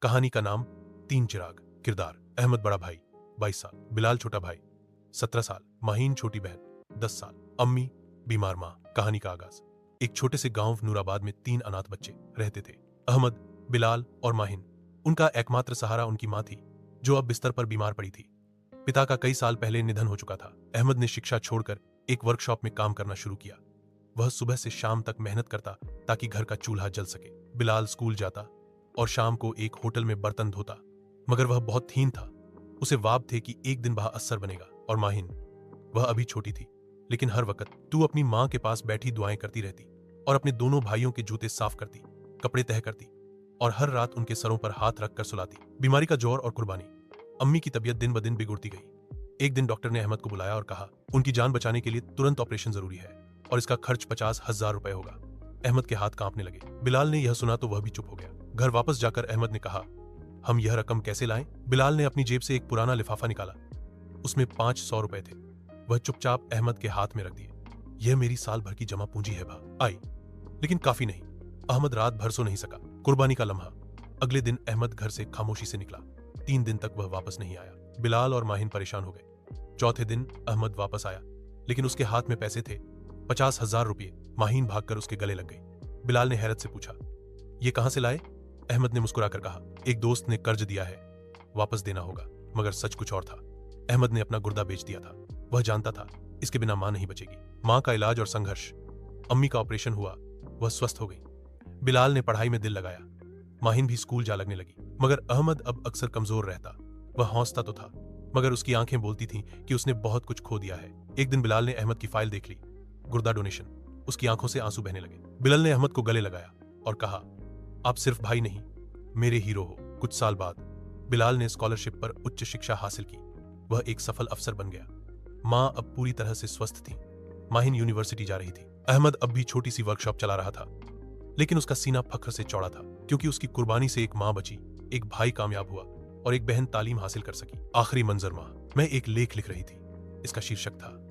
कहानी का नाम तीन चिराग। किरदार अहमद बड़ा भाई 22 साल, बिलाल छोटा भाई 17 साल, माहीन छोटी बहन 10 साल, अम्मी बीमार माँ। कहानी का आगाज। एक छोटे से गांव नूराबाद में तीन अनाथ बच्चे रहते थे, अहमद, बिलाल और माहिन। उनका एकमात्र सहारा उनकी माँ थी, जो अब बिस्तर पर बीमार पड़ी थी। पिता का कई साल पहले निधन हो चुका था। अहमद ने शिक्षा छोड़कर एक वर्कशॉप में काम करना शुरू किया। वह सुबह से शाम तक मेहनत करता ताकि घर का चूल्हा जल सके। बिलाल स्कूल जाता और शाम को एक होटल में बर्तन धोता, मगर वह बहुत हीन था। उसे वाब थे कि एक दिन वह अफसर बनेगा। और माहिन, वह अभी छोटी थी, लेकिन हर वक्त तू अपनी माँ के पास बैठी दुआएं करती रहती और अपने दोनों भाइयों के जूते साफ करती, कपड़े तह करती और हर रात उनके सरों पर हाथ रखकर सुलाती। बीमारी का जोर और कुर्बानी। अम्मी की तबीयत दिन ब दिन बिगड़ती गई। एक दिन डॉक्टर ने अहमद को बुलाया और कहा, उनकी जान बचाने के लिए तुरंत ऑपरेशन जरूरी है और इसका खर्च 50,000 रुपए होगा। अहमद के हाथ कांपने लगे। बिलाल ने यह सुना तो वह भी चुप हो गया। घर वापस जाकर अहमद ने कहा, हम यह रकम कैसे लाएं? बिलाल ने अपनी जेब से एक पुराना लिफाफा निकाला। उसमें 500 रुपए थे। वह चुपचाप अहमद के हाथ में रख दिए। यह मेरी साल भर की जमा पूंजी है आई, लेकिन काफी नहीं। अहमद रात भर सो नहीं सका। कुर्बानी का लम्हा। अगले दिन अहमद घर से खामोशी से निकला। 3 दिन तक वह वापस नहीं आया। बिलाल और माहिन परेशान हो गए। चौथे दिन अहमद वापस आया, लेकिन उसके हाथ में पैसे थे 50,000 रुपये। माहिन भागकर उसके गले लग गई। बिलाल ने हैरत से पूछा, ये कहां से लाए? अहमद ने मुस्कुराकर कहा, एक दोस्त ने कर्ज दिया है, वापस देना होगा। मगर सच कुछ और था। अहमद ने अपना गुर्दा बेच दिया था। वह जानता था इसके बिना मां नहीं बचेगी। मां का इलाज और संघर्ष। अम्मी का ऑपरेशन हुआ, वह स्वस्थ हो गई। बिलाल ने पढ़ाई में दिल लगाया। माहिन भी स्कूल जा लगने लगी। मगर अहमद अब अक्सर कमजोर रहता। वह हौसता तो था, मगर उसकी आंखें बोलती थीं कि उसने बहुत कुछ खो दिया है। एक दिन बिलाल ने अहमद की फाइल देख ली, गुर्दा डोनेशन। उसकी आंखों से आंसू बहने लगे। बिलाल ने अहमद को गले लगाया और कहा, आप सिर्फ भाई नहीं, मेरे हीरो हो। कुछ साल बाद बिलाल ने स्कॉलरशिप पर उच्च शिक्षा हासिल की। वह एक सफल अफसर बन गया। मां अब पूरी तरह से स्वस्थ थी। माहिन यूनिवर्सिटी जा रही थी। अहमद अब भी छोटी सी वर्कशॉप चला रहा था, लेकिन उसका सीना फख्र से चौड़ा था, क्योंकि उसकी कुर्बानी से एक मां बची, एक भाई कामयाब हुआ और एक बहन तालीम हासिल कर सकी। आखिरी मंजर मां। मैं एक लेख लिख रही थी। इसका शीर्षक था